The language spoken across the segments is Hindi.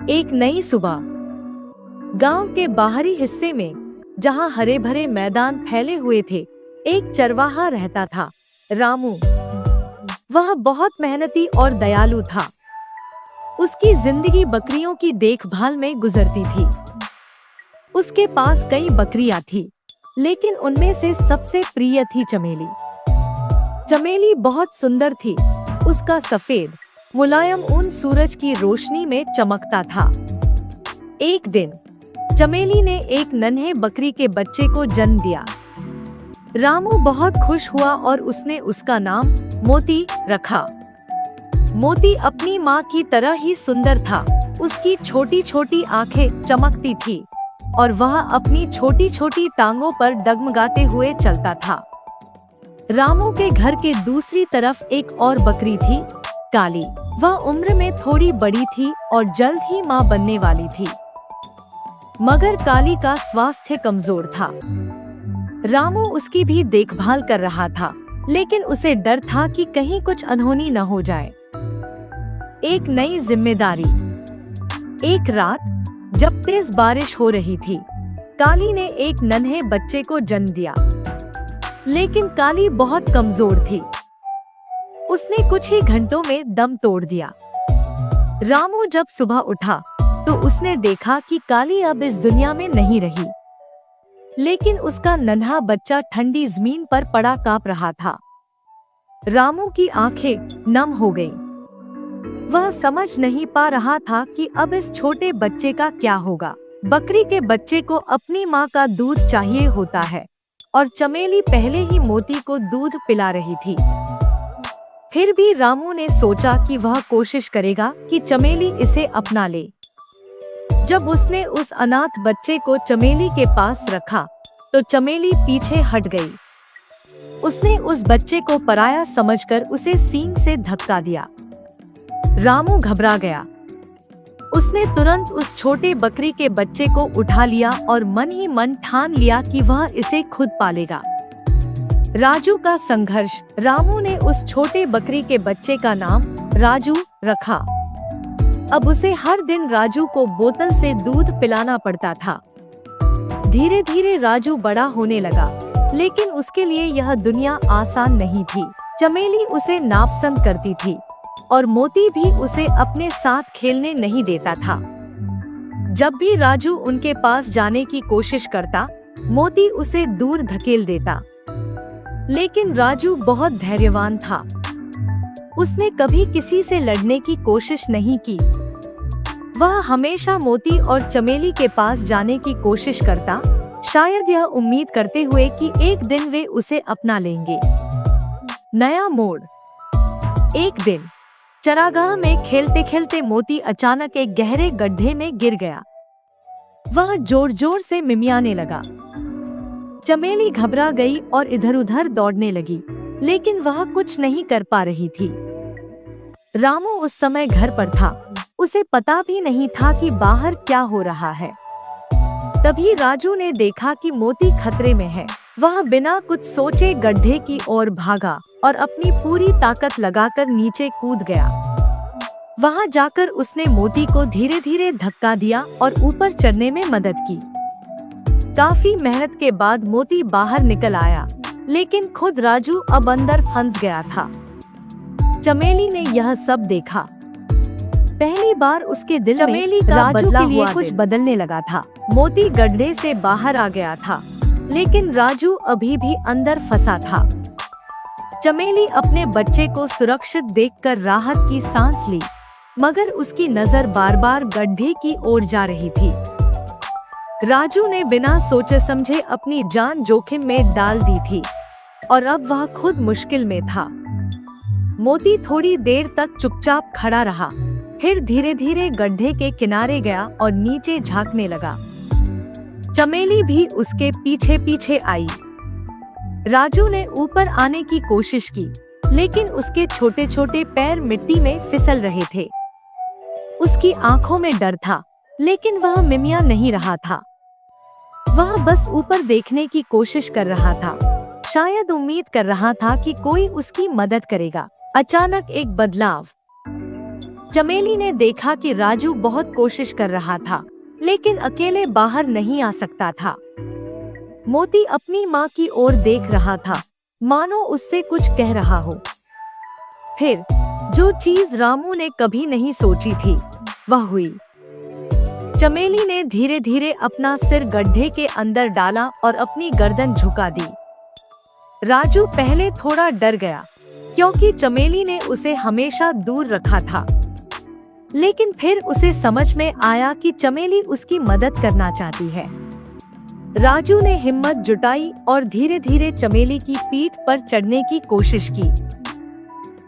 एक नई सुबह गांव के बाहरी हिस्से में, जहां हरे भरे मैदान फैले हुए थे, एक चरवाहा रहता था, रामू। वह बहुत मेहनती और दयालु था। उसकी जिंदगी बकरियों की देखभाल में गुजरती थी। उसके पास कई बकरियां थी, लेकिन उनमें से सबसे प्रिय थी चमेली। चमेली बहुत सुंदर थी। उसका सफेद मुलायम ऊन सूरज की रोशनी में चमकता था। एक दिन चमेली ने एक नन्हे बकरी के बच्चे को जन्म दिया। रामू बहुत खुश हुआ और उसने उसका नाम मोती रखा। मोती अपनी माँ की तरह ही सुंदर था। उसकी छोटी छोटी आंखें चमकती थी और वह अपनी छोटी छोटी टांगों पर डगमगाते हुए चलता था। रामू के घर के दूसरी तरफ एक और बकरी थी, काली। वह उम्र में थोड़ी बड़ी थी और जल्द ही माँ बनने वाली थी, मगर काली का स्वास्थ्य कमजोर था। रामू उसकी भी देखभाल कर रहा था, लेकिन उसे डर था कि कहीं कुछ अनहोनी न हो जाए। एक नई जिम्मेदारी। एक रात जब तेज बारिश हो रही थी, काली ने एक नन्हे बच्चे को जन्म दिया, लेकिन काली बहुत कमजोर थी। उसने कुछ ही घंटों में दम तोड़ दिया। रामू जब सुबह उठा तो उसने देखा कि काली अब इस दुनिया में नहीं रही, लेकिन उसका नन्हा बच्चा ठंडी जमीन पर पड़ा कांप रहा था। रामू की आंखें नम हो गईं। वह समझ नहीं पा रहा था कि अब इस छोटे बच्चे का क्या होगा। बकरी के बच्चे को अपनी माँ का दूध चाहिए होता है, और चमेली पहले ही मोती को दूध पिला रही थी। फिर भी रामू ने सोचा कि वह कोशिश करेगा कि चमेली इसे अपना ले। जब उसने उस अनाथ बच्चे को चमेली के पास रखा, तो चमेली पीछे हट गई। उसने उस बच्चे को पराया समझकर उसे सींग से धक्का दिया। रामू घबरा गया। उसने तुरंत उस छोटे बकरी के बच्चे को उठा लिया और मन ही मन ठान लिया कि वह इसे खुद पालेगा। राजू का संघर्ष। रामू ने उस छोटे बकरी के बच्चे का नाम राजू रखा। अब उसे हर दिन राजू को बोतल से दूध पिलाना पड़ता था। धीरे धीरे राजू बड़ा होने लगा, लेकिन उसके लिए यह दुनिया आसान नहीं थी। चमेली उसे नापसंद करती थी और मोती भी उसे अपने साथ खेलने नहीं देता था। जब भी राजू उनके पास जाने की कोशिश करता, मोती उसे दूर धकेल देता। लेकिन राजू बहुत धैर्यवान था। उसने कभी किसी से लड़ने की कोशिश नहीं की। वह हमेशा मोती और चमेली के पास जाने की कोशिश करता, शायद यह उम्मीद करते हुए कि एक दिन वे उसे अपना लेंगे। नया मोड़। एक दिन चरागाह में खेलते खेलते मोती अचानक एक गहरे गड्ढे में गिर गया। वह जोर जोर से मिमियाने लगा। चमेली घबरा गई और इधर उधर दौड़ने लगी, लेकिन वह कुछ नहीं कर पा रही थी। रामू उस समय घर पर था। उसे पता भी नहीं था कि बाहर क्या हो रहा है। तभी राजू ने देखा कि मोती खतरे में है। वह बिना कुछ सोचे गड्ढे की ओर भागा और अपनी पूरी ताकत लगाकर नीचे कूद गया। वहां जाकर उसने मोती को धीरे धीरे धक्का दिया और ऊपर चढ़ने में मदद की। काफी मेहनत के बाद मोती बाहर निकल आया, लेकिन खुद राजू अब अंदर फंस गया था। चमेली ने यह सब देखा। पहली बार उसके दिल चमेली में राजू के लिए कुछ बदलने लगा था। मोती गड्ढे से बाहर आ गया था, लेकिन राजू अभी भी अंदर फंसा था। चमेली अपने बच्चे को सुरक्षित देखकर राहत की सांस ली, मगर उसकी नजर बार बार गड्ढे की ओर जा रही थी। राजू ने बिना सोचे समझे अपनी जान जोखिम में डाल दी थी, और अब वह खुद मुश्किल में था। मोती थोड़ी देर तक चुपचाप खड़ा रहा, फिर धीरे धीरे गड्ढे के किनारे गया और नीचे झांकने लगा। चमेली भी उसके पीछे पीछे आई। राजू ने ऊपर आने की कोशिश की, लेकिन उसके छोटे छोटे पैर मिट्टी में फिसल रहे थे। उसकी आंखों में डर था, लेकिन वह मिमिया नहीं रहा था। वह बस ऊपर देखने की कोशिश कर रहा था, शायद उम्मीद कर रहा था कि कोई उसकी मदद करेगा। अचानक एक बदलाव। चमेली ने देखा कि राजू बहुत कोशिश कर रहा था, लेकिन अकेले बाहर नहीं आ सकता था। मोती अपनी माँ की ओर देख रहा था, मानो उससे कुछ कह रहा हो। फिर जो चीज रामू ने कभी नहीं सोची थी, वह हुई। चमेली ने धीरे धीरे अपना सिर गड्ढे के अंदर डाला और अपनी गर्दन झुका दी। राजू पहले थोड़ा डर गया, क्योंकि चमेली ने उसे हमेशा दूर रखा था। लेकिन फिर उसे समझ में आया कि चमेली उसकी मदद करना चाहती है। राजू ने हिम्मत जुटाई और धीरे धीरे चमेली की पीठ पर चढ़ने की कोशिश की।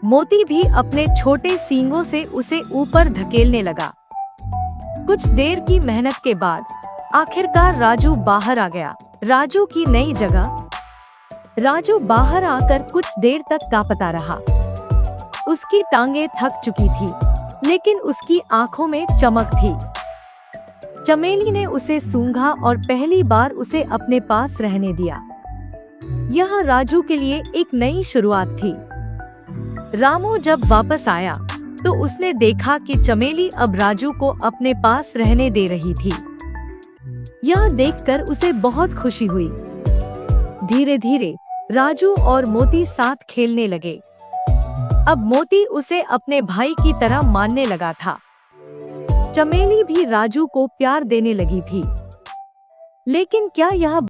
मोती भी अपने छोटे सींगों से उसे ऊपर धकेलने लगा। कुछ देर की मेहनत के बाद आखिरकार राजू बाहर आ गया। राजू की नई जगह। राजू बाहर आकर कुछ देर तक कांपता रहा। उसकी टांगें थक चुकी थी, लेकिन उसकी आंखों में चमक थी। चमेली ने उसे सूंघा और पहली बार उसे अपने पास रहने दिया। यह राजू के लिए एक नई शुरुआत थी। रामू जब वापस आया तो उसने देखा कि चमेली अब राजू को अपने पास रहने दे रही थी। यह देखकर उसे बहुत खुशी हुई। धीरे धीरे राजू और मोती साथ खेलने लगे। अब मोती उसे अपने भाई की तरह मानने लगा था। चमेली भी राजू को प्यार देने लगी थी। लेकिन क्या यह